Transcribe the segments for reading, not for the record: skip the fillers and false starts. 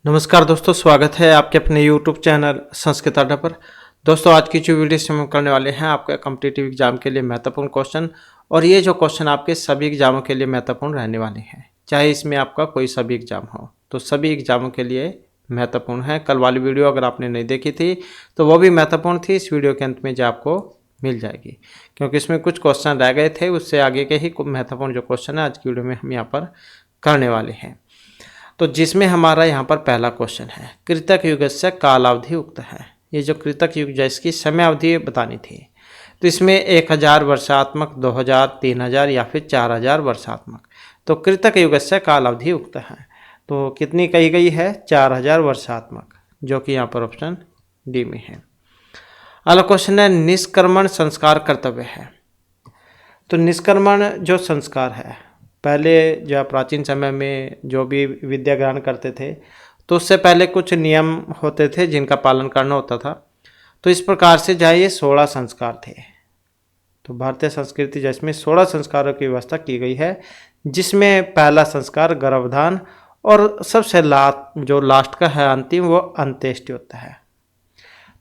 नमस्कार दोस्तों, स्वागत है आपके अपने YouTube चैनल संस्कृत अड्डा पर। दोस्तों, आज की जो वीडियो हम करने वाले हैं आपके कॉम्पिटिटिव एग्जाम के लिए महत्वपूर्ण क्वेश्चन, और ये जो क्वेश्चन आपके सभी एग्जामों के लिए महत्वपूर्ण रहने वाले हैं, चाहे इसमें आपका कोई सभी एग्जाम हो, तो सभी एग्जामों के लिए महत्वपूर्ण है। कल वाली वीडियो अगर आपने नहीं देखी थी तो वो भी महत्वपूर्ण थी, इस वीडियो के अंत में जो आपको मिल जाएगी, क्योंकि इसमें कुछ क्वेश्चन रह गए थे, उससे आगे के ही महत्वपूर्ण जो क्वेश्चन है आज की वीडियो में हम यहाँ पर करने वाले हैं। तो जिसमें हमारा यहाँ पर पहला क्वेश्चन है, कृतक युग से कालावधि उक्त है। ये जो कृतक युग है इसकी समय अवधि बतानी थी, तो इसमें 1000 वर्षात्मक, 2000, 3000 या फिर 4000 वर्षात्मक। तो कृतक युग से कालावधि उक्त है, तो कितनी कही गई है? 4000 वर्षात्मक, जो कि यहाँ पर ऑप्शन डी में है। अगला क्वेश्चन है, निष्क्रमण संस्कार कर्तव्य है। तो निष्क्रमण जो संस्कार है, पहले जो प्राचीन समय में जो भी विद्या ग्रहण करते थे तो उससे पहले कुछ नियम होते थे जिनका पालन करना होता था। तो इस प्रकार से जो ये 16 संस्कार थे। तो भारतीय संस्कृति जिसमें 16 संस्कारों की व्यवस्था की गई है, जिसमें पहला संस्कार गर्भधान और सबसे जो लास्ट का है अंतिम, वो अंत्येष्टि होता है।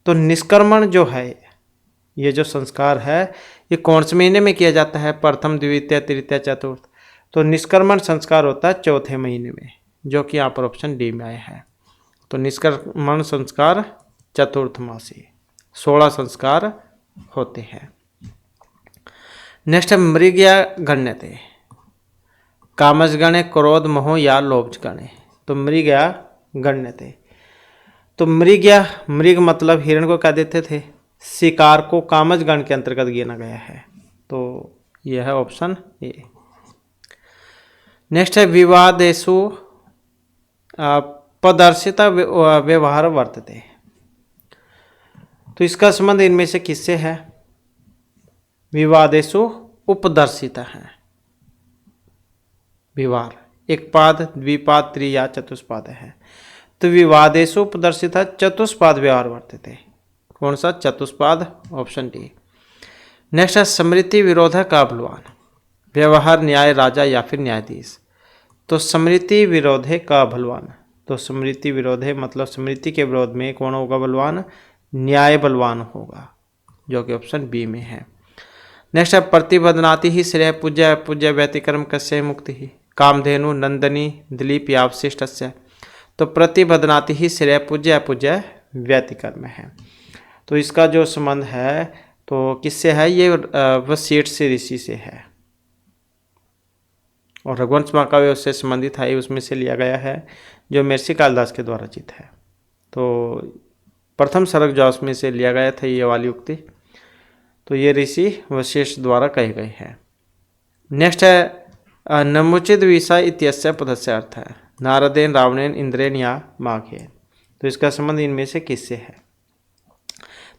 तो निष्क्रमण जो है, ये जो संस्कार है, ये कौन से महीने में किया जाता है? प्रथम, द्वितीय, तृतीय, चतुर्थ। तो निष्क्रमण संस्कार होता है चौथे महीने में, जो कि यहाँ पर ऑप्शन डी में आया है। तो निष्क्रमण संस्कार चतुर्थ मासी, 16 संस्कार होते हैं। नेक्स्ट है, मृग्या गण्यते। कामज गणे, क्रोध, मोह या लोभ गणे। तो मृग्या गण्यते। तो मृग्या, मृग मतलब हिरण को कह देते थे, शिकार को कामज गण के अंतर्गत गिना गया है। तो यह है ऑप्शन ए। नेक्स्ट है, विवादेषु प्रदर्शिता व्यवहार वर्तते। तो इसका संबंध इनमें से किससे है? विवादेषु उपदर्शिता है व्यवहार, एक पाद, द्विपाद, त्रि या चतुष्पाद है। तो विवादेषु उपदर्शिता चतुष्पाद व्यवहार वर्तते। कौन सा? चतुष्पाद, ऑप्शन डी। नेक्स्ट है, स्मृति विरोध का बलवान। व्यवहार न्याय राजा या फिर न्यायाधीश। तो स्मृति विरोधे का बलवान। तो स्मृति विरोधे मतलब स्मृति के विरोध में कौन होगा बलवान? न्याय बलवान होगा, जो कि ऑप्शन बी में है। नेक्स्ट है, प्रतिबदनाति ही श्रेय पूज्य पूज्य व्यतिक्रम कस्य मुक्ति ही। कामधेनु, नंदनी, दिलीप या अवशिष्ट। तो प्रतिबदनाति ही श्रेय पूज्य पूज्य व्यतिक्रम है। तो इसका जो संबंध है तो किससे है? ये वशिष्ठ ऋषि से है, और रघुवंश महाकाव्य उससे संबंधित है, उसमें से लिया गया है, जो महर्षि कालिदास के द्वारा रचित है। तो प्रथम सर्ग जो उसमें से लिया गया था ये वाली उक्ति, तो ये ऋषि वशिष्ठ द्वारा कहे गए हैं। नेक्स्ट है, नमुचित विषय इत्यस्य पदस्य अर्थ है। नारदेन, रावणेन, इंद्रेन या माघेन। तो इसका संबंध इनमें से किससे है?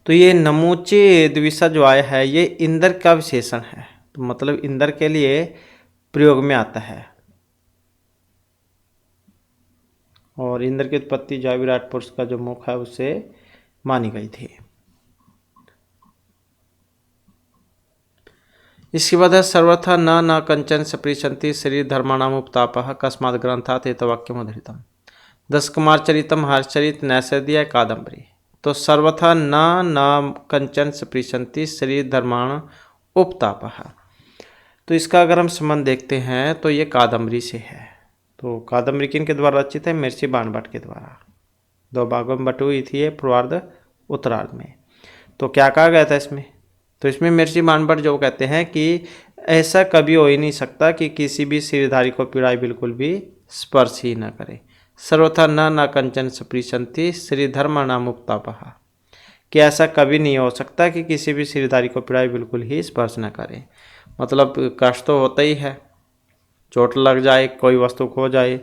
तो ये नमुचित विषय जो आया है ये इंद्र का विशेषण है, तो मतलब इंद्र के लिए प्रयोग में आता है, और इंद्र की उत्पत्ति जो विराट पुरुष का जो मुख है उससे मानी गई थी। इसके बाद है, सर्वथा न कंचन सप्रीशंति शरीर धर्माणाम उपतापः कस्मात् ग्रंथात् एतवाक्यम् उद्धृतम्। 10 कुमार चरितम, हर्षचरित, नैषधीय, कादम्बरी। तो सर्वथा न कंचन सप्रीशंति शरीर धर्माण उपतापः। तो इसका अगर हम संबंध देखते हैं तो ये कादम्बरी से है। तो कादम्बरी किन के द्वारा रचित है? महर्षि बाणभट्ट के द्वारा। 2 भागों में बटी हुई थी ये, पूर्वार्ध उत्तरार्ध में। तो क्या कहा गया था इसमें? तो इसमें महर्षि बाणभट्ट जो कहते हैं कि ऐसा कभी हो ही नहीं सकता कि किसी भी सिरधारी को पीड़ाई बिल्कुल भी स्पर्श ही न करे। सर्वथा न कंचन सप्रीशंति श्रीधर्म नाम उपतापः, कि ऐसा कभी नहीं हो सकता कि किसी भी सिरधारी को पीड़ाई बिल्कुल ही स्पर्श न करे। मतलब कष्ट तो होता ही है, चोट लग जाए, कोई वस्तु खो जाए।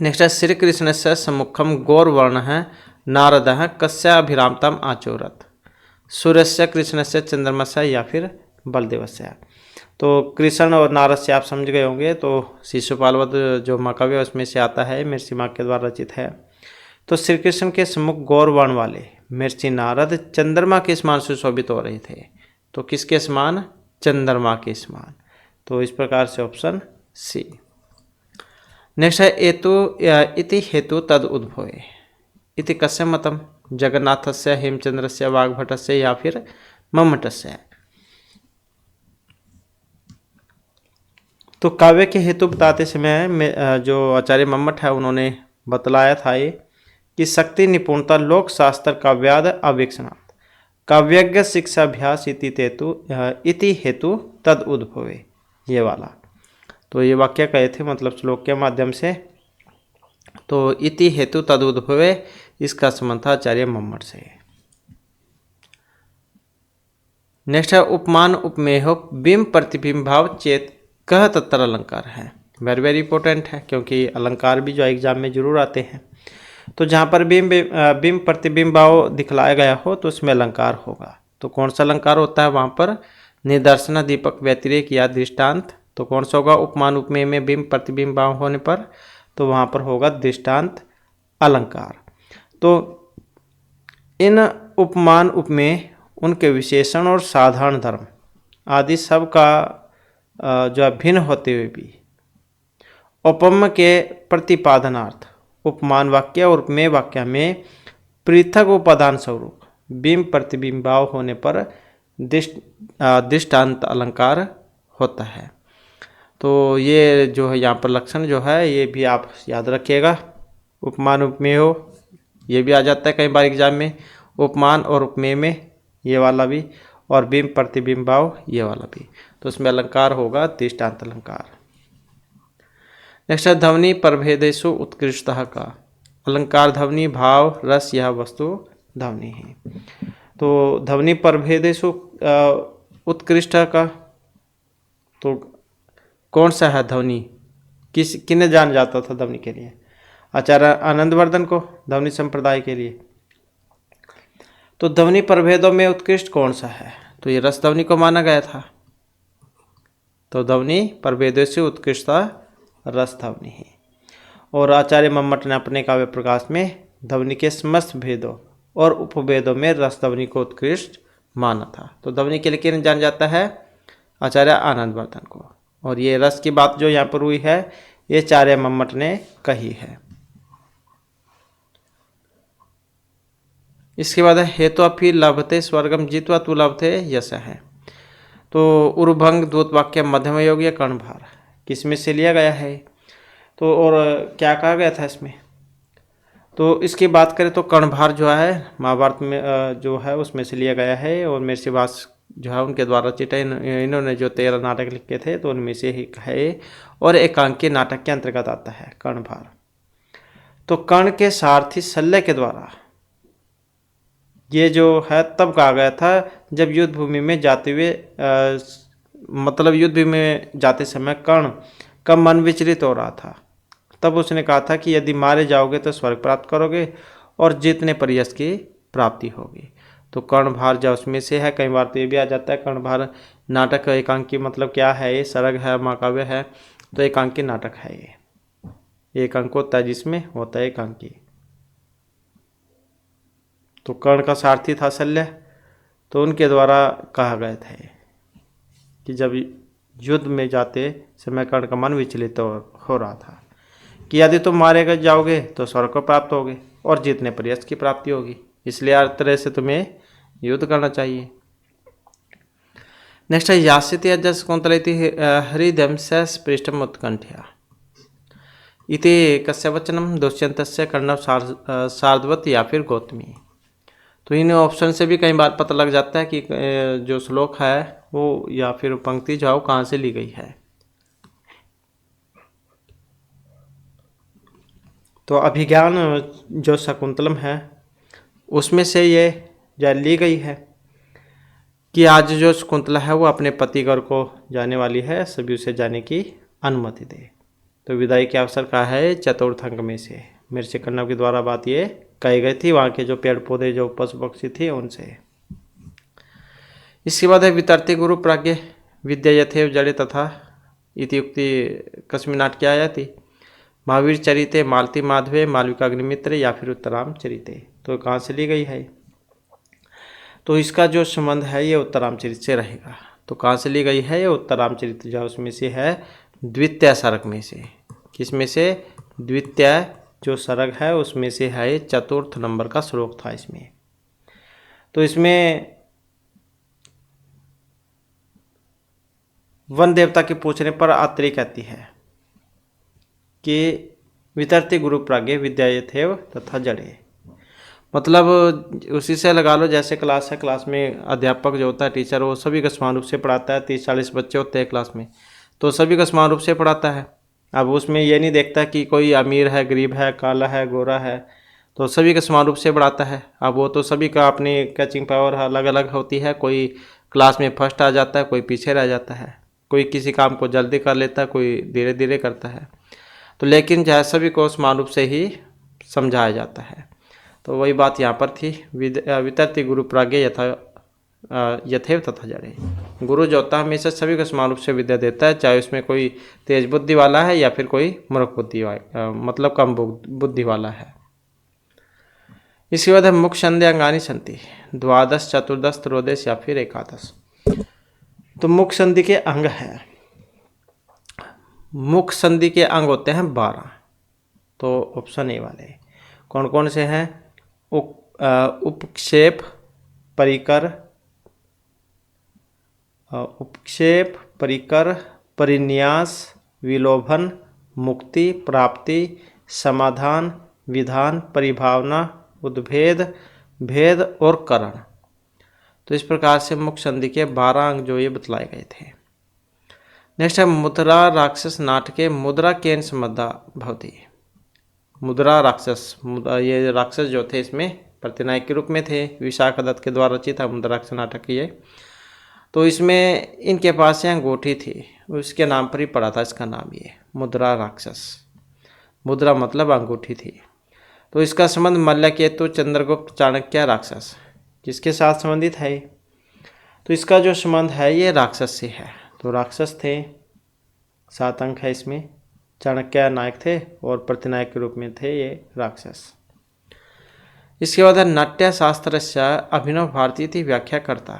नेक्स्ट है, श्री कृष्ण से सम्मुखम गौरवर्ण है नारद है कस्याभिरामतम आचोरत। सूर्य से, कृष्ण से, चंद्रमा से या फिर बलदेव से। तो कृष्ण और नारद से आप समझ गए होंगे। तो शिशुपालवध जो महाकाव्य उसमें से आता है, महर्षि माघ के द्वारा रचित है। तो श्री कृष्ण के सम्मुख गौरवर्ण वाले महर्षि नारद चंद्रमा के समान सुशोभित हो रहे थे। तो किसके समान? चंद्रमा के समान। तो इस प्रकार से ऑप्शन सी। नेक्स्ट है हेतु इति हेतु तद उद्भवे। इति कस्य मतम, जगन्नाथस्य, हेमचंद्रस्य, वाग्भटस्य या फिर मम्मटस्य। तो काव्य के हेतु बताते समय जो आचार्य मम्मट है उन्होंने बतलाया था ये कि शक्ति निपुणता लोक शास्त्र काव्याद अवेक्षणात् काव्यज्ञ शिक्षाभ्यास इति हेतु तद उद्भवे, ये वाला। तो ये वाक्य कहे थे मतलब श्लोक के माध्यम से। तो इति हेतु तद उद्भवे, इसका संबंध था आचार्य मम्मट से। नेक्स्ट है उपमान उपमेय बिंब प्रतिबिंब भाव चेत कह तत्तर अलंकार है। वेरी वेरी इंपॉर्टेंट है क्योंकि अलंकार भी जो एग्जाम में जरूर आते हैं। तो जहाँ पर बिंब प्रतिबिंब भाव दिखलाया गया हो तो उसमें अलंकार होगा। तो कौन सा अलंकार होता है वहाँ पर, निदर्शन, दीपक, व्यतिरेक या दृष्टांत। तो कौन सा होगा, उपमान उपमेय में बिंब प्रतिबिंब भाव होने पर तो वहाँ पर होगा दृष्टांत अलंकार। तो इन उपमान उपमेय उनके विशेषण और साधारण धर्म आदि सब का जो है भिन्न होते हुए भी उपम के प्रतिपादनार्थ उपमान वाक्य और उपमेय वाक्य में पृथक उपादान स्वरूप बिंब प्रतिबिंब भाव होने पर दृष्टांत अलंकार होता है। तो ये जो है यहाँ पर लक्षण जो है ये भी आप याद रखिएगा। उपमान उपमेय हो ये भी आ जाता है कई बार एग्जाम में, उपमान और उपमेय में ये वाला भी, और बिंब प्रतिबिंब भाव ये वाला भी। तो उसमें अलंकार होगा दृष्टांत अलंकार। नेक्स्ट है ध्वनि प्रभेदेषु उत्कृष्टः का। अलंकार ध्वनि भाव रस यह वस्तु ध्वनि है। तो ध्वनि प्रभेदेषु उत्कृष्ट का तो कौन सा है ध्वनि, किन्हें जान जाता था ध्वनि के लिए, आचार्य आनंदवर्धन को ध्वनि संप्रदाय के लिए। तो ध्वनि प्रभेदों में उत्कृष्ट कौन सा है, तो ये रस ध्वनि को माना गया था। तो ध्वनि प्रभेदों से उत्कृष्टता रस ध्वनि है। और आचार्य मम्मट ने अपने काव्य प्रकाश में ध्वनि के समस्त भेदों और उपभेदों में रस ध्वनि को उत्कृष्ट माना था। तो ध्वनि के लिए किन जान जाता है, आचार्य आनंदवर्धन को। और ये रस की बात जो यहाँ पर हुई है ये आचार्य मम्मट ने कही है। इसके बाद है हेतु अपि लभते स्वर्गम जित्वा तु लभते यश है। तो उर्भंग द्वोत वाक्य मध्यम योग या कर्णभार किस में से लिया गया है, तो और क्या कहा गया था इसमें। तो इसकी बात करें तो कर्णभार जो है महाभारत में जो है उसमें से लिया गया है, और मिर्चिवास जो है उनके द्वारा रचित इन्होंने जो 13 नाटक लिखे थे तो उनमें से ही है, और एकांकी नाटक के अंतर्गत आता है कर्णभार। तो कर्ण के सारथी शल्य के द्वारा ये जो है तब कहा गया था जब युद्ध भूमि में जाते हुए मतलब युद्ध भूमि में जाते समय कर्ण का मन विचलित हो रहा था। तब उसने कहा था कि यदि मारे जाओगे तो स्वर्ग प्राप्त करोगे और जीतने पर यश की प्राप्ति होगी। तो कर्णभार जो उसमें से है। कई बार तो ये भी आ जाता है कर्णभार नाटक एकांकी मतलब क्या है, ये सरग है महाकाव्य है, तो एकांकी नाटक है। ये एक अंक होता है जिसमें होता है एकांकी। तो कर्ण का सारथी था शल्य, तो उनके द्वारा कहा गया था कि जब युद्ध में जाते समय कर्ण का मन विचलित हो रहा था कि यदि तुम मारे जाओगे तो स्वर्ग को प्राप्त होगे और जीतने पर यश की प्राप्ति होगी, इसलिए हर तरह से तुम्हें युद्ध करना चाहिए। नेक्स्ट है यास्यति अज शकुंतला इति हृदयं पृष्ठम उत्कंठया इति कस्य वचनम दुष्यंतस्य कर्णव सार्धवत या फिर गौतमी। तो इन ऑप्शन से भी कई बार पता लग जाता है कि जो श्लोक है वो या फिर पंक्ति जो है वो कहाँ से ली गई है। तो अभिज्ञान जो शकुंतलम है उसमें से ये जो ली गई है कि आज जो शकुंतला है वो अपने पति घर को जाने वाली है, सभी उसे जाने की अनुमति दे। तो विदाई के अवसर का है चतुर्थ अंक में से मिर्च कन्नव के द्वारा बात ये कही गई थी, वहाँ के जो पेड़ पौधे जो पशु पक्षी थे उनसे। इसके बाद है वितरती गुरु प्राज्ञ विद्या यथेव जड़े तथा इतियुक्ति कस्मी नाटक आया थी महावीर चरिते मालती माधवे मालविका अग्निमित्र या फिर उत्तराम चरिते। तो कहाँ से ली गई है, तो इसका जो संबंध है ये उत्तराम चरित से रहेगा। तो कहाँ से ली गई है, ये उत्तराम चरित जो उसमें से है द्वितीय सरक में से जिसमें से द्वितीय जो सर्ग है उसमें से है, चतुर्थ नंबर का श्लोक था इसमें। तो इसमें वन देवता के पूछने पर आत्रेय कहती है कि वितरती गुरु प्राज्ञ विद्यायथैव तथा जड़े, मतलब उसी से लगा लो जैसे क्लास है, क्लास में अध्यापक जो होता है टीचर, वो सभी को समान रूप से पढ़ाता है। 30-40 बच्चे होते हैं क्लास में, तो सभी को समान रूप से पढ़ाता है। अब उसमें ये नहीं देखता कि कोई अमीर है, गरीब है, काला है, गोरा है, तो सभी को समान रूप से पढ़ाता है। अब वो तो सभी का अपनी कैचिंग पावर अलग अलग होती है, कोई क्लास में फर्स्ट आ जाता है, कोई पीछे रह जाता है, कोई किसी काम को जल्दी कर लेता है, कोई धीरे धीरे करता है। तो लेकिन जो है सभी को समान रूप से ही समझाया जाता है। तो वही बात यहाँ पर थी, वितरती गुरु प्राज्ञ यथैव तथा जड़े। गुरु जो होता है हमेशा सभी को समान रूप से विद्या देता है, चाहे उसमें कोई तेज बुद्धि वाला है या फिर कोई मूर्ख बुद्धि मतलब कम बुद्धि वाला है। इसके बाद है मुख संधि अंगानी संति, द्वादश, चतुर्दश, त्रयोदश या फिर एकादश। तो मुख संधि के अंग है, मुख संधि के अंग होते हैं 12। तो ऑप्शन ए वाले कौन कौन से हैं? उपक्षेप, परिकर, उपक्षेप, परिकर, परिन्यास, विलोभन, मुक्ति, प्राप्ति, समाधान, विधान, परिभावना, उद्भेद, भेद और करण। तो इस प्रकार से मुख संधि के 12 अंग जो ये बतलाए गए थे। नेक्स्ट है मुद्रा राक्षस नाटके मुद्रा केन सम्बद्धा भवति। मुद्रा राक्षस, ये राक्षस जो थे इसमें प्रतिनायक के रूप में थे, विशाखा दत्त के द्वारा रचित था मुद्रा राक्षस नाटक ये। तो इसमें इनके पास ये अंगूठी थी, उसके नाम पर ही पड़ा था इसका नाम, ये मुद्रा राक्षस। मुद्रा मतलब अंगूठी थी। तो इसका संबंध मल्लकेतु, चंद्रगुप्त, चाणक्य, राक्षस किसके साथ संबंधित है? तो इसका जो संबंध है ये राक्षस से है। तो राक्षस थे, 7 अंक है इसमें। चाणक्य नायक थे और प्रतिनायक के रूप में थे ये राक्षस। इसके बाद नाट्य शास्त्र से अभिनव भारती थी व्याख्या करता।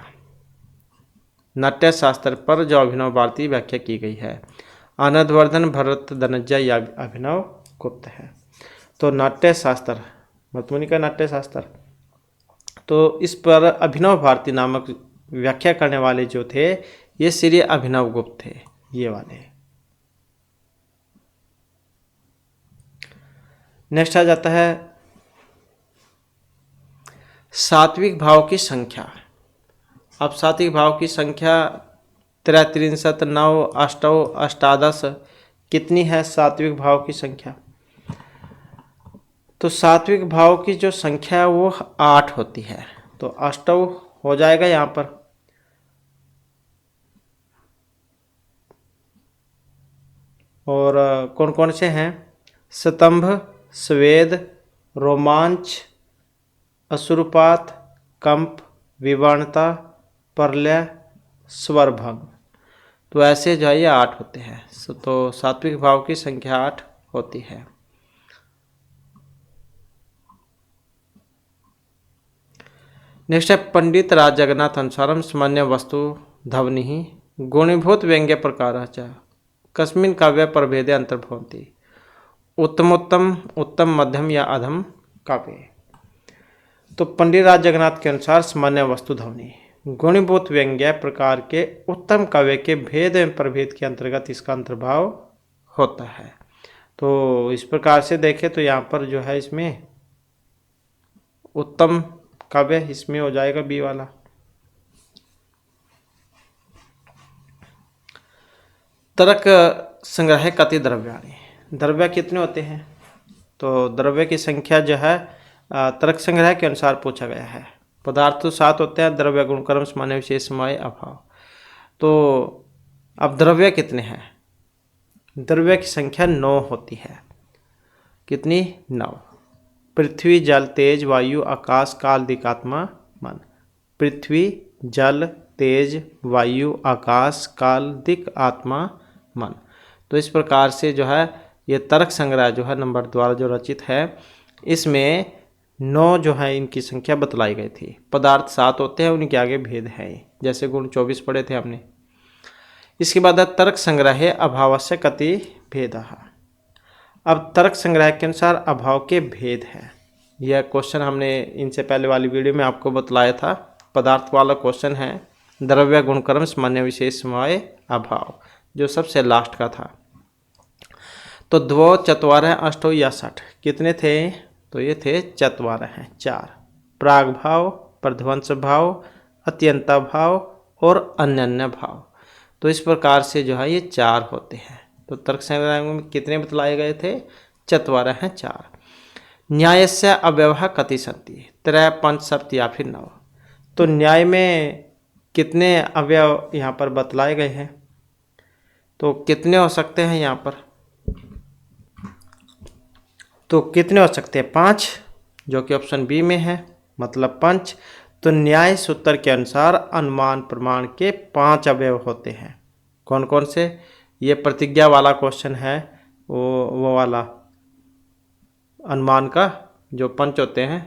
नाट्य शास्त्र पर जो अभिनव भारती व्याख्या की गई है, आनंदवर्धन, भरत धनंजय या अभिनव गुप्त है। तो नाट्य शास्त्र, भरतमुनि का नाट्य शास्त्र, तो इस पर अभिनव भारती नामक व्याख्या करने वाले जो थे ये श्री अभिनव गुप्त थे, ये वाले। नेक्स्ट आ जाता है सात्विक भाव की संख्या। अब सात्विक भाव की संख्या 33, 9, 8, 18 कितनी है सात्विक भाव की संख्या? तो सात्विक भाव की जो संख्या है वो 8 होती है। तो 8 हो जाएगा यहाँ पर। और कौन कौन से हैं? स्तंभ, स्वेद, रोमांच, अश्रुपात, कंप, विवर्णता, प्रलय, स्वरभंग। तो ऐसे जो है ये 8 होते हैं। तो सात्विक भाव की संख्या 8 होती है। नेक्स्ट है पंडित राज जगन्नाथ अनुसारम सामान्य वस्तु ध्वनि गुणीभूत व्यंग्य प्रकार कस्मिन् काव्य प्रभेदे अंतर्भवन्ति। उत्तमोत्तम, उत्तम, मध्यम या अधम काव्य। तो पंडित राज जगन्नाथ के अनुसार सामान्य वस्तु ध्वनि गुणीभूत व्यंग्य प्रकार के उत्तम काव्य के भेद एवं प्रभेद के अंतर्गत इसका अंतर्भाव होता है। तो इस प्रकार से देखें तो यहाँ पर जो है इसमें उत्तम काव्य इसमें हो जाएगा बी वाला। तर्क संग्रह कति द्रव्याणि, द्रव्य कितने होते हैं? तो द्रव्य की संख्या जो है तर्क संग्रह के अनुसार पूछा गया है। पदार्थ तो 7 होते हैं, द्रव्य गुणकर्म सामान्य विशेष समय अभाव। तो अब द्रव्य कितने हैं? द्रव्य की संख्या 9 होती है। कितनी? 9। पृथ्वी, जल, तेज, वायु, आकाश, काल, दिक्, आत्मा, मन। पृथ्वी, जल, तेज, वायु, आकाश, काल, दिक्, आत्मा, मन। तो इस प्रकार से जो है ये तर्क संग्रह जो है नंबर द्वारा जो रचित है, इसमें 9 जो है इनकी संख्या बतलाई गई थी। पदार्थ 7 होते हैं, उनके आगे भेद है, जैसे गुण 24 पढ़े थे हमने। इसके बाद तर्क संग्रह अभावस्य कति भेदः। अब तर्क संग्रह के अनुसार अभाव के भेद हैं। यह क्वेश्चन हमने इनसे पहले वाली वीडियो में आपको बतलाया था, पदार्थ वाला क्वेश्चन है। द्रव्य गुणक्रम सामान्य विशेष समवाय अभाव, जो सबसे लास्ट का था। तो द्वौ चत्वारः अष्टौ या षट् कितने थे? तो ये थे चत्वारः हैं, 4। प्राग भाव, प्रध्वंस भाव, अत्यंता भाव और अन्यन्य भाव। तो इस प्रकार से जो है ये 4 होते हैं। तो तर्क संग्रह में कितने बतलाए गए थे? चत्वारः हैं, 4। न्यायस्य अव्यवः कति सन्ति? 3, 5, 7 या फिर 9। तो न्याय में कितने अवयव यहाँ पर बतलाए गए हैं? तो कितने हो सकते हैं यहाँ पर? तो कितने हो सकते हैं? 5, जो कि ऑप्शन बी में है, मतलब पंच। तो न्याय सूत्र के अनुसार अनुमान प्रमाण के 5 अवयव होते हैं। कौन कौन से? ये प्रतिज्ञा वाला क्वेश्चन है, वो वाला अनुमान का जो पंच होते हैं,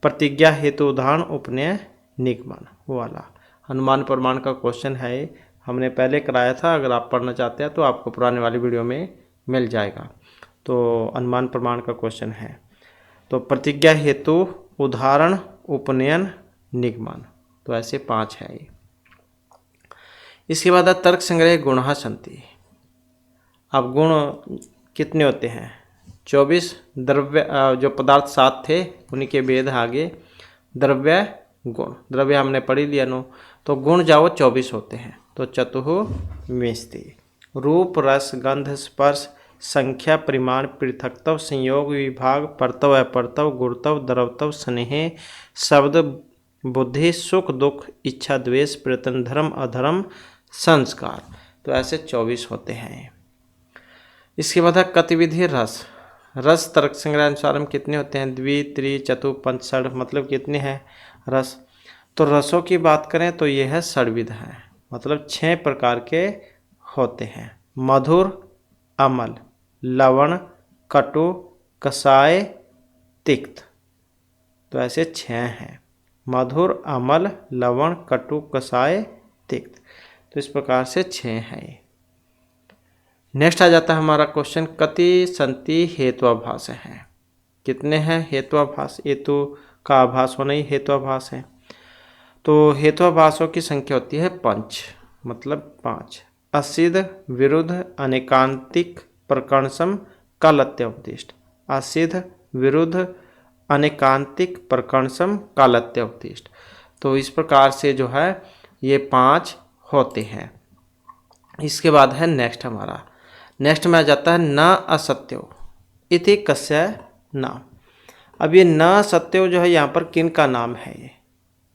प्रतिज्ञा, हेतु, उदाहरण, उपनय, निगमन, वो वाला अनुमान प्रमाण का क्वेश्चन है। हमने पहले कराया था, अगर आप पढ़ना चाहते हैं तो आपको पुराने वाली वीडियो में मिल जाएगा। तो अनुमान प्रमाण का क्वेश्चन है। तो प्रतिज्ञा, हेतु, उदाहरण, उपनयन, निगमन, तो ऐसे 5 है ये। इसके बाद तर्क संग्रह गुणः सन्ति। अब गुण कितने होते हैं? 24। द्रव्य जो पदार्थ 7 थे उन्हीं के भेद आगे। द्रव्य गुण, द्रव्य हमने पढ़ी लिया नो। तो गुण जाओ 24 होते हैं। तो चतुर्विंशति। रूप, रस, गंध, स्पर्श, संख्या, परिमाण, पृथकत्व, संयोग, विभाग, परतव, अपरतव, गुरुत्व, द्रवत्व, स्नेह, शब्द, बुद्धि, सुख, दुख, इच्छा, द्वेष, प्रयत्न, धर्म, अधर्म, संस्कार। तो ऐसे 24 होते हैं। इसके बाद गतिविधि रस। रस तर्क संग्रह अनुसार हम कितने होते हैं? द्वि, त्रि, चतु, पंच, षड, मतलब कितने हैं रस? तो रसों की बात करें तो ये है षड्विध है, मतलब 6 प्रकार के होते हैं। मधुर, अम्ल, लवण, कटु, कसाय, तिक्त। तो ऐसे 6 हैं। मधुर, अम्ल, लवण, कटु, कसाय, तिक्त। तो इस प्रकार से 6 हैं। नेक्स्ट आ जाता है हमारा क्वेश्चन, कति सन्ति हेत्वाभास है। कितने हैं हेत्वाभास? हेतु का आभास होना ही हेत्वाभास है। तो हेत्वाभासों की संख्या होती है 5, मतलब 5। असिद्ध, विरुद्ध, अनेकांतिक, प्रकर्षम, कालत्योपदिष्ट। असिद्ध, विरुद्ध, अनेकांतिक, प्रकर्षम, कालत्योपदिष्ट। तो इस प्रकार से जो है ये 5 होते हैं। इसके बाद है नेक्स्ट में आ जाता है न असत्यो इति कस्य नाम। अब ये न सत्यो जो है यहाँ पर किन का नाम है? ये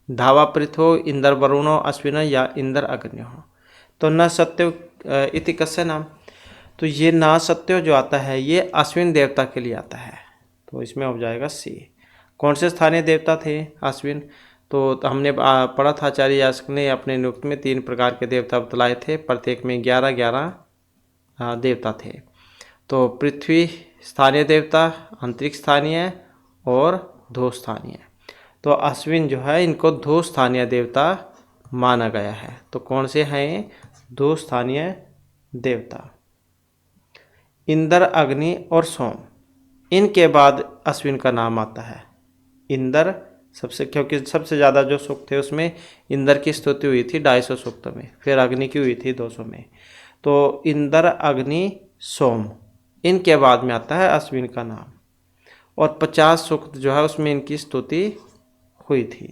धावा पृथो, इंद्र वरुणो, अश्विन या इंद्र अग्न्यो। तो न सत्यो इति कस्य नाम। तो ये न सत्यो जो आता है ये अश्विन देवता के लिए आता है। तो इसमें हो जाएगा सी। कौन से स्थानीय देवता थे अश्विन? तो हमने पढ़ा था, आचार्य यास्क ने अपने निरुक्त में 3 प्रकार के देवता बतलाए थे। प्रत्येक में 11 देवता थे। तो पृथ्वी स्थानीय देवता, अंतरिक्ष स्थानीय और धू स्थानीय। तो अश्विन जो है इनको धू स्थानीय देवता माना गया है। तो कौन से हैं धू स्थानीय देवता? इंद्र, अग्नि और सोम। इनके बाद अश्विन का नाम आता है। इंद्र सबसे, क्योंकि सबसे ज़्यादा जो सूक्त थे उसमें इंद्र की स्तुति हुई थी 250 सूक्त में, फिर अग्नि की हुई थी 200 में। तो इंद्र, अग्नि, सोम, इनके बाद में आता है अश्विन का नाम। और 50 सूक्त जो है उसमें इनकी स्तुति हुई थी।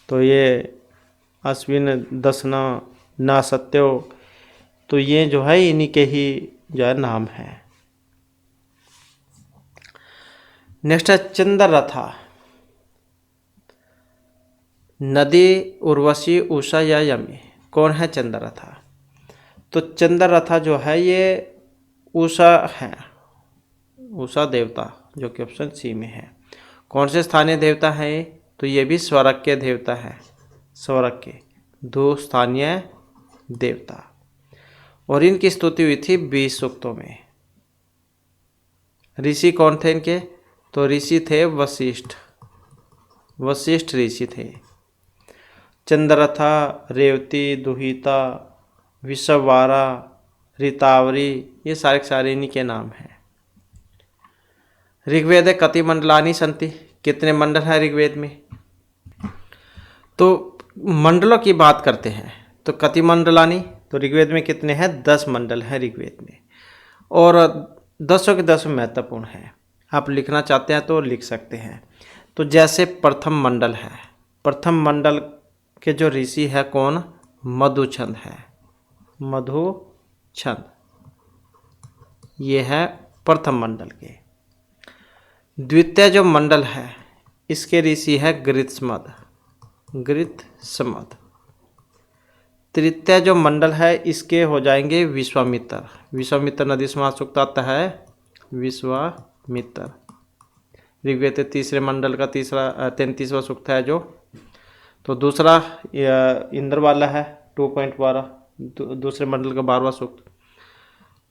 तो ये अश्विन, दसना, ना सत्यो, तो ये जो है इन्हीं के ही जो है नाम है। नेक्स्ट है चंद्ररथा। नदी, उर्वशी, उषा या यमी। कौन है चंद्ररथा? तो चंद्ररथा जो है ये उषा है, उषा देवता, जो कि ऑप्शन सी में है। कौन से स्थानीय देवता है? तो ये भी स्वर्ग के देवता है, स्वर्ग के धू स्थानीय देवता। और इनकी स्तुति हुई थी 20 सूक्तों में। ऋषि कौन थे इनके? तो ऋषि थे वशिष्ठ, वशिष्ठ ऋषि थे। चंद्ररथा, रेवती, दुहिता, विषवारा, ऋतावरी, ये सारे के सारे इन्हीं के नाम हैं। ऋग्वेद कति मंडलानि सन्ति, कितने मंडल हैं ऋग्वेद में? तो मंडलों की बात करते हैं तो कति मंडलानि, तो ऋग्वेद में कितने हैं? 10 मंडल हैं ऋग्वेद में, और 10 के 10 महत्वपूर्ण हैं। आप लिखना चाहते हैं तो लिख सकते हैं। तो जैसे प्रथम मंडल है, प्रथम मंडल के जो ऋषि है कौन? मधुछंद है, मधुछंद, ये है प्रथम मंडल के। द्वितीय जो मंडल है इसके ऋषि है गृत्समद, गृत्समद। तृतीय जो मंडल है इसके हो जाएंगे विश्वामित्र, विश्वामित्र नदी समाज सूक्त आता है विश्वामित्र। ऋग्वेद के तीसरे मंडल का 33वां सूक्त है जो। तो दूसरा इंद्र वाला है 2.12, दूसरे मंडल का 12वां सूक्त।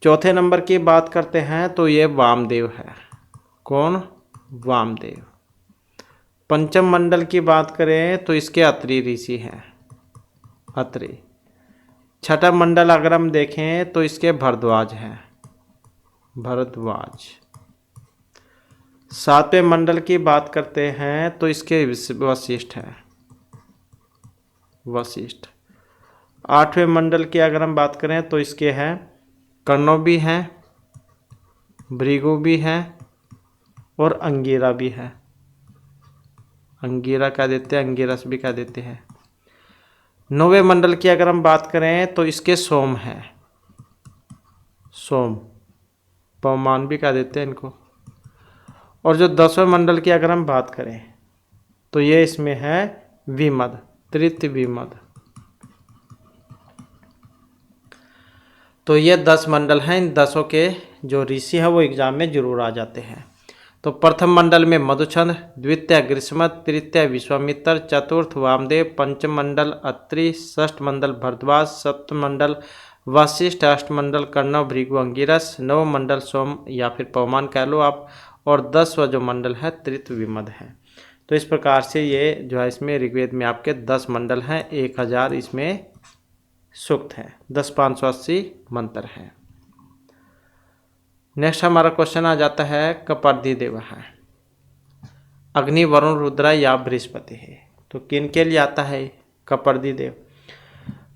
चौथे नंबर की बात करते हैं तो ये वामदेव है। कौन? वामदेव। पंचम मंडल की बात करें तो इसके अत्रि ऋषि हैं, अत्रि। छठा मंडल अगर हम देखें तो इसके भरद्वाज हैं, भरद्वाज। सातवें मंडल की बात करते हैं तो इसके वशिष्ठ हैं, वशिष्ठ। आठवें मंडल की अगर हम बात करें तो इसके हैं कर्णव भी हैं, भृगु भी हैं और अंगिरा भी है। अंगिरा कह देते हैं, अंगिरस भी कह देते हैं। नौवें मंडल की अगर हम बात करें तो इसके सोम है, सोम, पवमान भी कह देते हैं इनको। और जो 10वें मंडल की अगर हम बात करें तो ये इसमें है विमद, तृतीय विमद। तो ये 10 मंडल हैं। इन 10 के जो ऋषि हैं वो एग्जाम में जरूर आ जाते हैं। तो प्रथम मंडल में मधुछंद, द्वितीय गृत्समद, तृतीय विश्वामित्र, चतुर्थ वामदेव, पंचम मंडल अत्रि, षष्ठ मंडल भरद्वाज, सप्तम मंडल वशिष्ठ, अष्टम मंडल कर्णव, भृगु, अंगिरस, नवम मंडल सोम या फिर पवमान कह लो आप, और 10वां जो मंडल है तृतीय विमद है। तो इस प्रकार से ये जो है इसमें ऋग्वेद में आपके 10 मंडल हैं, 1000 इसमें सूक्त है, 10,580 मंत्र हैं। नेक्स्ट हमारा क्वेश्चन आ जाता है कपर्दी देव है, अग्नि, वरुण, रुद्र या बृहस्पति है। तो किन के लिए आता है कपर्दी देव?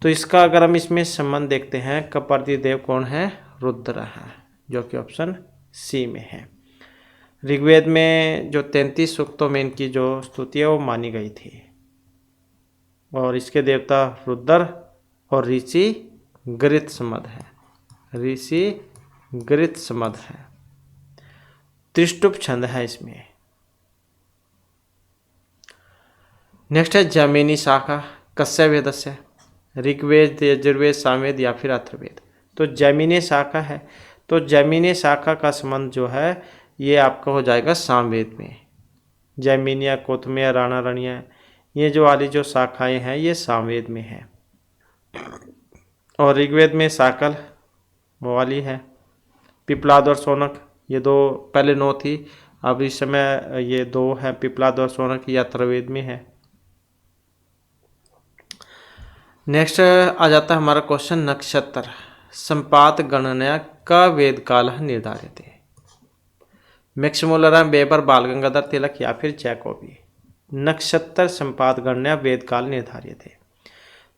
तो इसका अगर हम इसमें संबंध देखते हैं, कपर्दी देव कौन है? रुद्र है, जो कि ऑप्शन सी में है। ऋग्वेद में जो 33 सूक्तों में इनकी जो स्तुति है वो मानी गई थी, और इसके देवता रुद्र और ऋषि गृत्समद है, ऋषि गृत्समद है। त्रिष्टुप छंद है इसमें। नेक्स्ट है जैमिनी शाखा, कस्य वेदस्य, ऋग्वेद, यजुर्वेद, सामवेद या फिर अथर्ववेद। तो जैमिनी शाखा है, तो जैमिनी शाखा का संबंध जो है ये आपका हो जाएगा सामवेद में। जैमिनिया, कोतमिया, राणा रणिया, ये जो वाली जो शाखाएं हैं ये सामवेद में है। और ऋग्वेद में साकल वो वाली है, पिपलाद और सोनक, ये 2 पहले 9 थी, अब इस समय ये 2 है, पिपलाद और सोनक, ये अथर्ववेद में है। नेक्स्ट आ जाता है हमारा क्वेश्चन नक्षत्र संपात गणना का वेद काल निर्धारित है। मैक्स मुलर, वेबर, बाल गंगाधर तिलक या फिर जैकोबी। नक्षत्र संपात गणना वेद काल निर्धारित है।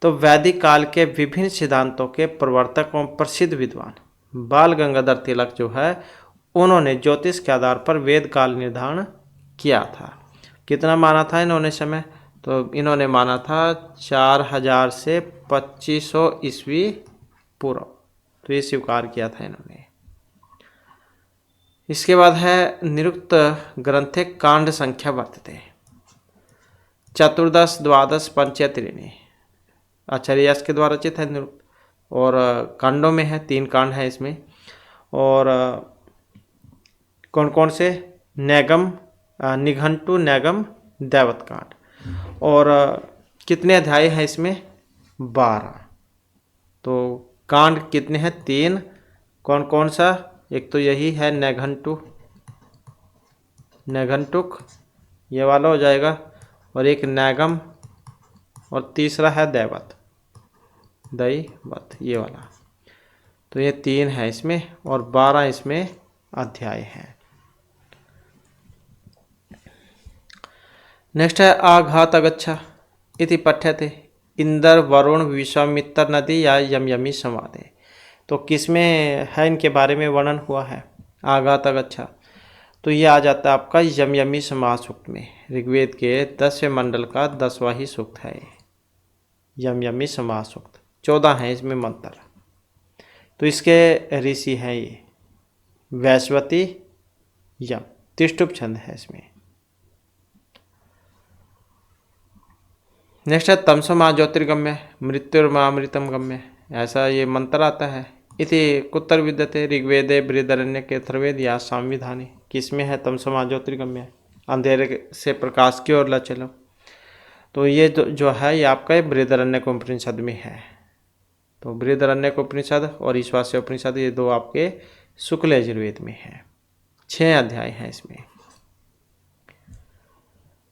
तो वैदिक काल के विभिन्न सिद्धांतों के प्रवर्तक एवं प्रसिद्ध विद्वान बाल गंगाधर तिलक जो है उन्होंने ज्योतिष के आधार पर वेद काल निर्धारण किया था। कितना माना था इन्होंने समय? तो इन्होंने माना था 4000 से 2500 ईस्वी पूर्व, तो ये स्वीकार किया था इन्होंने। इसके बाद है निरुक्त ग्रंथे कांड संख्या वर्तते, चतुर्दश, द्वादश, पंच, त्रीणि। आचार्य यश के द्वारा रचित है निरुक्त, और कांडों में है 3 कांड है इसमें। और कौन कौन से? नैगम, निघंटु, नैगम, दैवत कांड। और कितने अध्याय हैं इसमें? 12। तो कांड कितने हैं? 3। कौन कौन सा? एक तो यही है नैघंटु, नैघंटुक ये वाला हो जाएगा, और एक नैगम, और तीसरा है दैवत, दैवत ये वाला। तो ये 3 है इसमें और 12 इसमें अध्याय हैं। नेक्स्ट है आघात अगच्छा इति पठ्यते इंद्र वरुण विश्वामित्र नदी या यमयमी संवादे। तो किसमें है इनके बारे में वर्णन हुआ है आघात अगच्छा? तो ये आ जाता है आपका यमयमी समाज सूक्त में। ऋग्वेद के 10वें मंडल का 10वां ही सूक्त है यमयमी समाज सूक्त। 14 है इसमें मंत्र। तो इसके ऋषि हैं ये वैश्वती यम। तिष्टुप छंद है इसमें। नेक्स्ट है तमसमा ज्योतिर्गम्य मृत्युर्मामृतम गम्य। ऐसा ये मंत्र आता है। इति कुत्र विद्यते ऋग्वेदे बृहदारण्यके के अथर्ववेद या संविधानी। किसमें है तमसमा ज्योतिर्गम्य? अंधेरे से प्रकाश की ओर ल चलो। तो ये जो है ये आपका बृहदारण्यक उपनिषद में है। तो बृहदारण्यक उपनिषद और ईशावास्य उपनिषद ये दो आपके शुक्ल यजुर्वेद में है। 6 अध्याय हैं इसमें।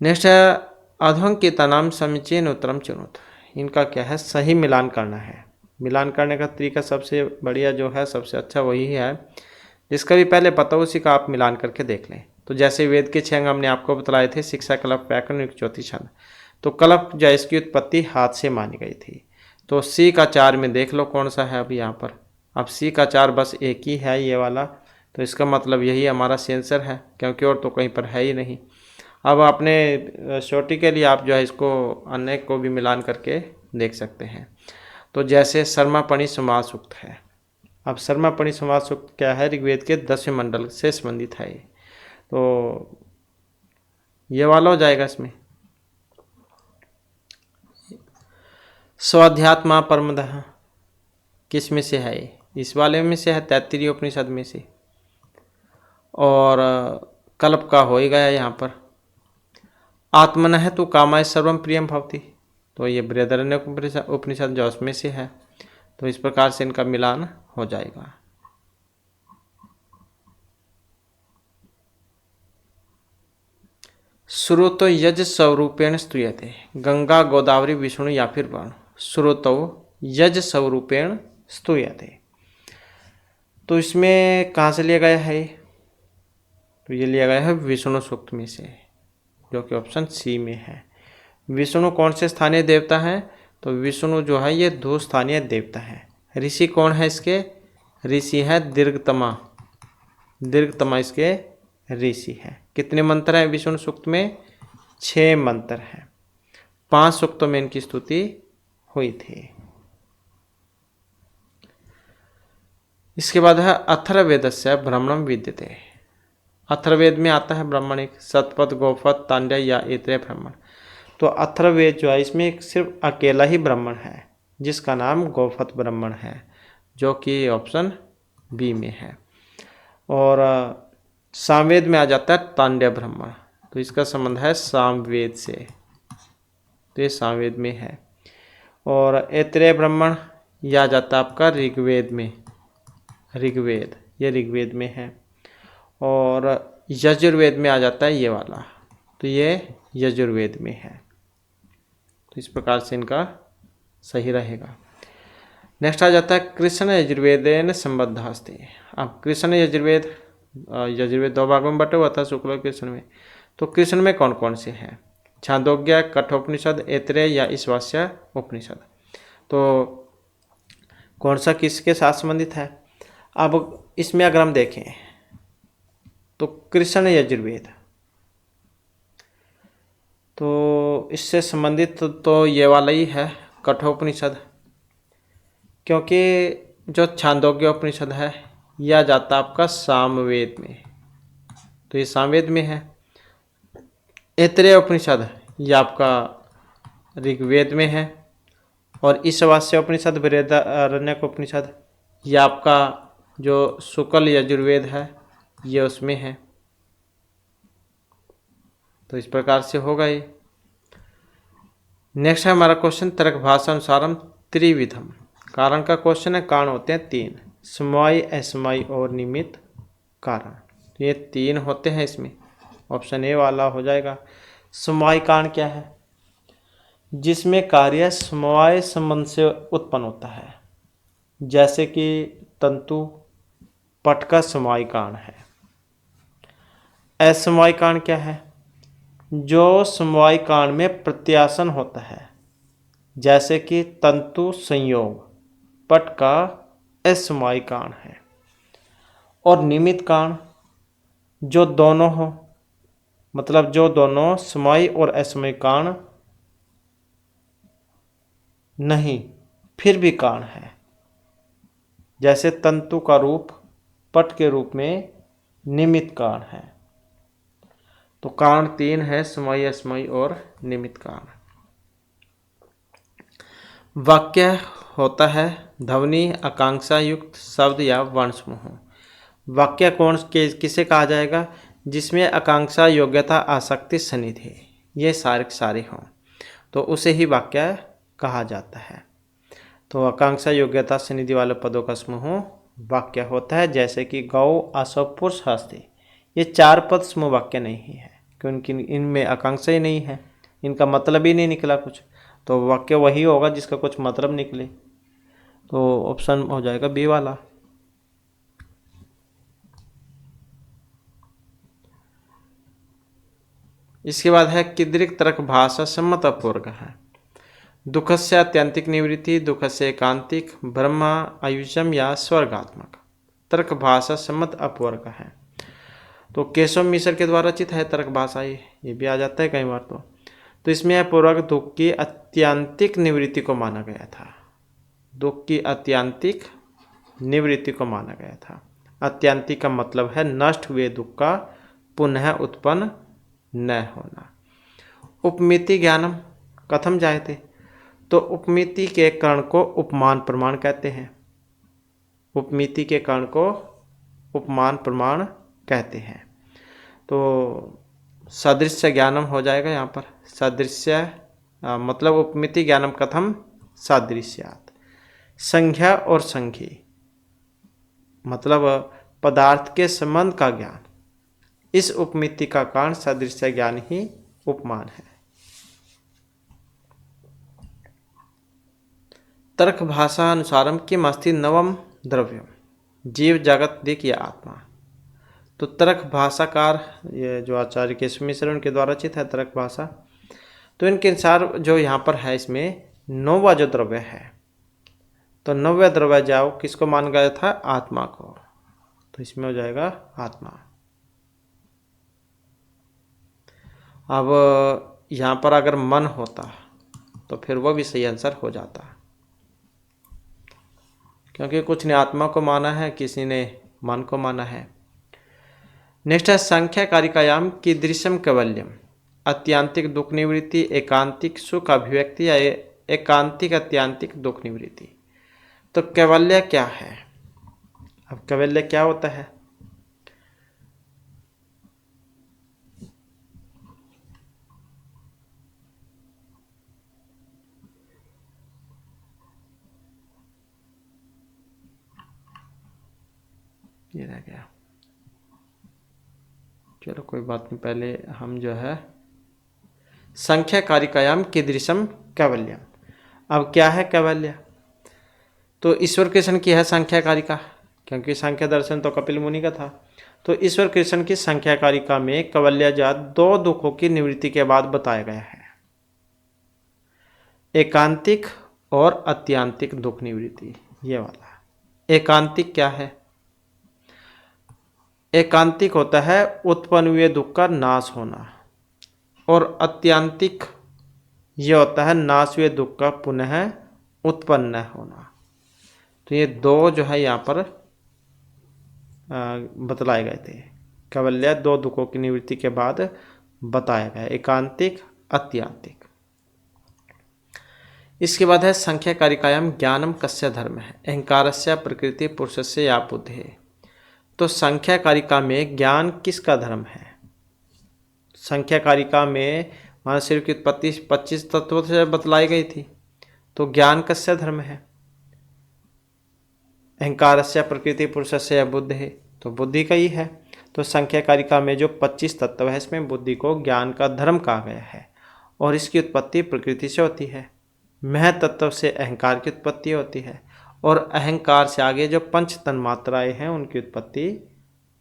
नेक्स्ट है अधोंकितानाम समीचीन उत्तरम चुनुत। इनका क्या है सही मिलान करना है। मिलान करने का तरीका सबसे बढ़िया जो है सबसे अच्छा वही है जिसका भी पहले पता हो उसी का आप मिलान करके देख लें। तो जैसे वेद के 6 अंग हमने आपको बतलाए थे शिक्षा कल्प व्याकरण ज्योति छंद। तो कल्प जो इसकी उत्पत्ति हाथ से मानी गई थी। तो सी का 4 में देख लो कौन सा है अभी यहाँ पर। अब सी का 4 बस एक ही है ये वाला। तो इसका मतलब यही हमारा सेंसर है क्योंकि और तो कहीं पर है ही नहीं। अब अपने छोटी के लिए आप जो है इसको अन्य को भी मिलान करके देख सकते हैं। तो जैसे शर्मापणि समाज सूक्त है। अब शर्मापणि समाज सूक्त क्या है ऋग्वेद के 10वें मंडल से संबंधित है ये। तो ये वाला हो जाएगा इसमें। स्वाध्यात्मा परमदः किस में से है ये? इस वाले में से है तैत्तिरीय उपनिषद में से। और कल्प का हो ही गया यहाँ पर। आत्मनः तु कामाय सर्वम प्रियम भवति। तो ये बृहदारण्यक उपनिषद जो उसमें से है। तो इस प्रकार से इनका मिलान हो जाएगा। श्रुतो यज स्वरूपेण स्तूयते गंगा गोदावरी विष्णु या फिर वर्ण। श्रुतो यज स्वरूपेण स्तूयते। तो इसमें कहाँ से लिया गया है? तो ये लिया गया है विष्णु सूक्त में से जो कि ऑप्शन सी में है। विष्णु कौन से स्थानीय देवता हैं? तो विष्णु जो है ये 2 स्थानीय देवता हैं। ऋषि कौन है इसके? ऋषि है दीर्घतमा। दीर्घतमा इसके ऋषि है। कितने मंत्र हैं विष्णु सूक्त में? 6 मंत्र हैं। 5 सूक्तों में इनकी स्तुति हुई थी। इसके बाद है अथर्ववेदस्य ब्राह्मणम विद्यते। अथर्ववेद में आता है ब्राह्मणिक सतपथ गोपथ तांड्य या ऐतरेय ब्राह्मण। तो अथर्ववेद जो है इसमें सिर्फ अकेला ही ब्राह्मण है जिसका नाम गोपथ ब्राह्मण है जो कि ऑप्शन बी में है। और सामवेद में आ जाता है तांड्य ब्राह्मण। तो इसका संबंध है सामवेद से। तो ये सामवेद में है। और ऐतरेय ब्राह्मण यह आ जाता है आपका ऋग्वेद में। ऋग्वेद ये ऋग्वेद में है। और यजुर्वेद में आ जाता है ये वाला। तो ये यजुर्वेद में है। तो इस प्रकार से इनका सही रहेगा। नेक्स्ट आ जाता है कृष्ण यजुर्वेदेन संबद्धास्ते। अब कृष्ण यजुर्वेद 2 भागों में बटे हुआ था शुक्ल और कृष्ण में। तो कृष्ण में कौन कौन से हैं? छांदोग्य कठोपनिषद ऐतरेय या ईशावास्य उपनिषद। तो कौन सा किसके साथ संबंधित है? अब इसमें अगर हम देखें तो कृष्ण यजुर्वेद तो इससे संबंधित तो ये वाला ही है कठोपनिषद। क्योंकि जो छांदोग्य उपनिषद है यह जाता आपका सामवेद में। तो ये सामवेद में है। ऐतरेय उपनिषद ये आपका ऋग्वेद में है। और ईशावास्य उपनिषद बृहदारण्यक उपनिषद ये आपका जो शुक्ल यजुर्वेद है ये उसमें है। तो इस प्रकार से होगा ये। नेक्स्ट है हमारा क्वेश्चन तर्क भाषा अनुसारम त्रिविधम। कारण का क्वेश्चन है। कारण होते हैं 3 समवायी असमवायी और निमित्त कारण। तो ये 3 होते हैं इसमें। ऑप्शन ए वाला हो जाएगा। समवायी कारण क्या है? जिसमें कार्य समवाय संबंध से उत्पन्न होता है। जैसे कि तंतु पट का समवायी कारण है। असमवायी कारण क्या है? जो समवायी कारण में प्रत्यासन होता है, जैसे कि तंतु संयोग पट का असमवायी कारण है। और निमित्त कारण जो दोनों हो, मतलब जो दोनों समवायी और असमवायी कारण नहीं फिर भी कारण है, जैसे तंतु का रूप पट के रूप में निमित्त कारण है। तो कारण 3 है, समवायी, असमवायी और निमित्त कारण। वाक्य होता है ध्वनि आकांक्षा युक्त शब्द या वर्ण समूह। वाक्य किसे कहा जाएगा? जिसमें आकांक्षा, योग्यता, आसक्ति, सन्निधि ये सारे हों तो उसे ही वाक्य कहा जाता है। तो आकांक्षा, योग्यता, सन्निधि वाले पदों का समूह वाक्य होता है, जैसे कि गौ, आसव, पुरुष, हस्ती। ये 4 पद समूह वाक्य नहीं है क्योंकि इनमें आकांक्षा ही नहीं है, इनका मतलब ही नहीं निकला कुछ। तो वाक्य वही होगा जिसका कुछ मतलब निकले। तो ऑप्शन हो जाएगा बी वाला। इसके बाद है कीदृक् तर्क भाषा सम्मत अपवर्ग है। दुखस्य आत्यंतिक निवृत्ति, दुखस्य एकांतिक, ब्रह्मा आयुषम या स्वर्गात्मक। तर्क भाषा सम्मत अपवर्ग है। तो केशव मिश्र के द्वारा रचित है तर्क भाषा, ये भी आ जाता है कई बार। तो इसमें अपवर्ग दुख की आत्यंतिक निवृत्ति को माना गया था। दुख की आत्यंतिक निवृत्ति को माना गया था। आत्यंतिक का मतलब है नष्ट हुए दुख का पुनः उत्पन्न न होना। उपमिति ज्ञानम कथम जायते। तो उपमिति के कर्ण को उपमान प्रमाण कहते हैं। उपमिति के कर्ण को उपमान प्रमाण कहते हैं। तो सदृश्य ज्ञानम हो जाएगा यहाँ पर। सदृश्य मतलब उपमिति ज्ञानम कथम सादृश्यात्। संज्ञा और संघी मतलब पदार्थ के संबंध का ज्ञान, इस उपमिति का कारण सदृश्य ज्ञान ही उपमान है। तर्क भाषा अनुसारम किम अस्ति नवम द्रव्यम, जीव, जगत, दिक् या आत्मा। तो तर्क भाषाकार ये जो आचार्य केशव मिश्र उनके द्वारा रचित है तर्क भाषा, तो इनके अनुसार जो यहाँ पर है इसमें 9वां जो द्रव्य है, तो 9वां द्रव्य जाओ किसको मान गया था? आत्मा को। तो इसमें हो जाएगा आत्मा। अब यहाँ पर अगर मन होता तो फिर वो भी सही आंसर हो जाता, क्योंकि कुछ ने आत्मा को माना है, किसी ने मन को माना है। नेक्स्ट है संख्या कारिकायाम कीदृशम कैवल्यम। अत्यांतिक दुख निवृत्ति, एकांतिक सुख अभिव्यक्ति या एकांतिक अत्यांतिक दुख निवृत्ति। तो कैवल्य क्या है? अब कैवल्य क्या होता है? ये रह गया, चलो कोई बात नहीं। पहले हम जो है संख्या कारिकायाम कीदृशम कैवल्यम। अब क्या है कैवल्य? तो ईश्वर कृष्ण की है संख्या कारिका, क्योंकि संख्या दर्शन तो कपिल मुनि का था। तो ईश्वर कृष्ण की संख्या कारिका में कैवल्य जात 2 दुखों की निवृत्ति के बाद बताया गया है, एकांतिक और अत्यांतिक दुख निवृत्ति। ये वाला एकांतिक क्या है? एकांतिक होता है उत्पन्न हुए दुख का नाश होना, और अत्यांतिक ये होता है नाश हुए दुख का पुनः उत्पन्न न होना। तो ये 2 जो है यहाँ पर बतलाए गए थे। कैवल्य 2 दुखों की निवृत्ति के बाद बताया गया, एकांतिक, अत्यांतिक। इसके बाद है संख्या कारिकायाम ज्ञानम कस्य धर्म है, अहंकारस्य, प्रकृति, पुरुषस्य या बुद्धि। तो संख्या कारिका में ज्ञान किसका धर्म है? संख्या कारिका में महाशरीर की उत्पत्ति 25 तत्वों से बतलाई गई थी। तो ज्ञान कस्य धर्म है? अहंकारस्य, प्रकृति, पुरुषस्य या बुद्धि। तो बुद्धि का ही है। तो संख्या कारिका में जो 25 तत्व है इसमें बुद्धि को ज्ञान का धर्म कहा गया है, और इसकी उत्पत्ति प्रकृति से होती है। मह तत्व से अहंकार की उत्पत्ति होती है, और अहंकार से आगे जो पंच तन्मात्राएं हैं उनकी उत्पत्ति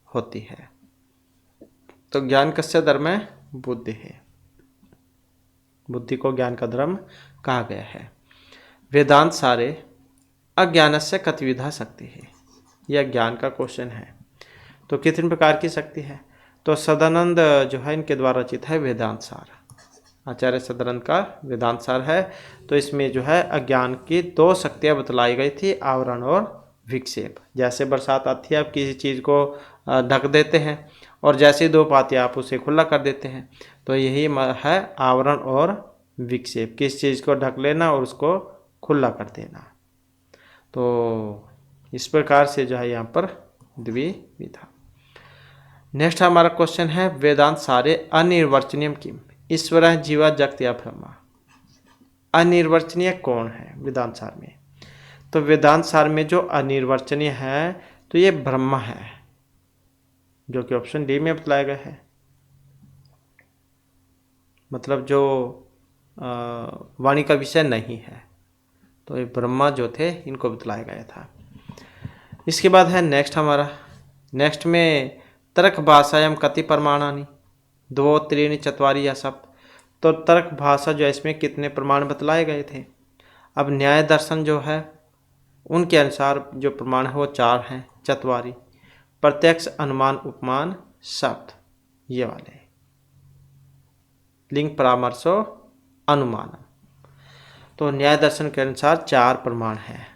होती है। तो ज्ञान कस्य धर्म है? बुद्धि है। बुद्धि को ज्ञान का धर्म कहा गया है। वेदांत सारे अज्ञानस्य कतिविधा शक्ति है। यह ज्ञान का क्वेश्चन है। तो कितने प्रकार की शक्ति है? तो सदानंद जो है इनके द्वारा रचित है वेदांत सार, आचार्य सदानंद का वेदांत सार है। तो इसमें जो है अज्ञान की 2 शक्तियाँ बतलाई गई थी, आवरण और विक्षेप। जैसे बरसात आती है, आप किसी चीज़ को ढक देते हैं और जैसे ही धूप आती है आप उसे खुला कर देते हैं। तो यही है आवरण और विक्षेप, किस चीज़ को ढक लेना और उसको खुला कर देना। तो इस प्रकार से जो है यहाँ पर द्विविधा। नेक्स्ट हमारा क्वेश्चन है वेदांत सारे अनिर्वचनीय किम? ईश्वर जीवा जगत या ब्रह्मा। अनिर्वचनीय कौन है वेदांत सार में? तो वेदांत सार में जो अनिर्वचनीय है तो ये ब्रह्मा है, जो कि ऑप्शन डी में बतलाया गया है। मतलब जो वाणी का विषय नहीं है, तो ये ब्रह्मा जो थे इनको बतलाया गया था। इसके बाद है नेक्स्ट में तर्क भाषायाम कति प्रमाणानि? 2 3 4 या सप्त। तो तर्क भाषा जो है इसमें कितने प्रमाण बतलाए गए थे? अब न्याय दर्शन जो है उनके अनुसार जो प्रमाण है वो 4 हैं, चत्वारी, प्रत्यक्ष, अनुमान, उपमान, शब्द, ये वाले, लिंग, परामर्शो, अनुमान। तो न्याय दर्शन के अनुसार 4 प्रमाण हैं।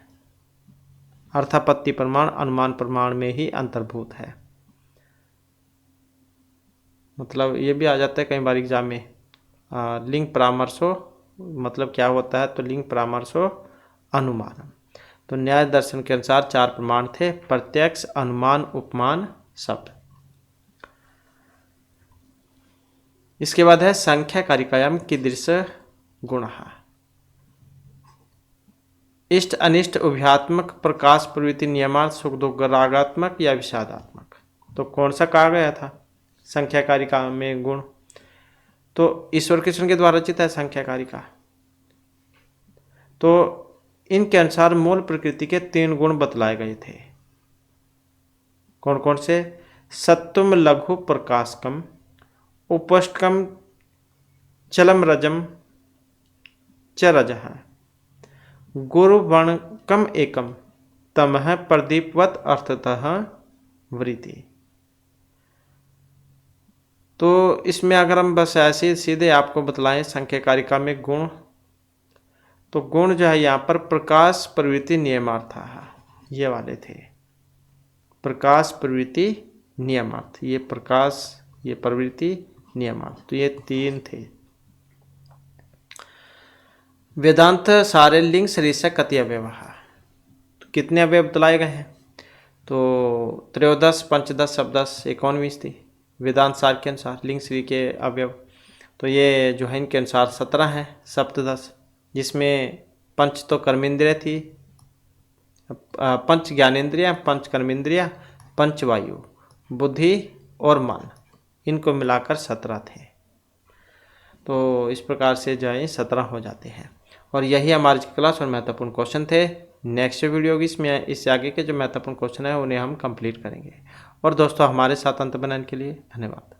अर्थापत्ति प्रमाण अनुमान प्रमाण में ही अंतर्भूत है। मतलब ये भी आ जाता है कई बार एग्जाम में, लिंग परामर्शो मतलब क्या होता है? तो लिंग परामर्शो अनुमान। तो न्याय दर्शन के अनुसार 4 प्रमाण थे, प्रत्यक्ष, अनुमान, उपमान, शब्द। इसके बाद है संख्या कारिकायाम कीदृश गुण। इष्ट अनिष्ट उभयात्मक, प्रकाश प्रवृत्ति, नियमार्थ, सुख दुख, रागात्मक या विषादात्मक। तो कौन सा कहा गया था संख्या कारिका में गुण? तो ईश्वर कृष्ण के द्वारा रचित है संख्या कारिका। तो इनके अनुसार मूल प्रकृति के 3 गुण बतलाए गए थे। कौन कौन से? सत्वम, लघु, प्रकाशकम, उपष्टकम, चलम, रजम, च रजः, गुरुवर्णकम एकम, तमः, प्रदीपवत अर्थतः वृत्ति। तो इसमें अगर हम बस ऐसे सीधे आपको बतलाएं संख्या कारिका में गुण, तो गुण जो है यहाँ पर प्रकाश प्रवृत्ति नियमार्थ, ये वाले थे। प्रकाश प्रवृत्ति नियमार्थ, ये प्रकाश, ये प्रवृत्ति, नियमार्थ, तो ये 3 थे। वेदांत सारे लिंग शरीर कति अवयव, तो कितने अवयव बतलाए गए हैं? तो 13, पंचदश, सप्तदश, 51 थी वेदांत सार के अनुसार लिंग शरीर के अवयव। तो ये जो है इनके अनुसार 17 हैं, सप्तदश, जिसमें पंच तो कर्मेंद्रिय थी, पंच ज्ञानेंद्रिया, पंच कर्मेंद्रिया, पंच वायु, बुद्धि और मन, इनको मिलाकर 17 थे। तो इस प्रकार से जो है 17 हो जाते हैं। और यही हमारी क्लास और महत्वपूर्ण क्वेश्चन थे। नेक्स्ट वीडियो की इसमें इससे आगे के जो महत्वपूर्ण क्वेश्चन है उन्हें हम कंप्लीट करेंगे। और दोस्तों हमारे साथ अंत बनाने के लिए धन्यवाद।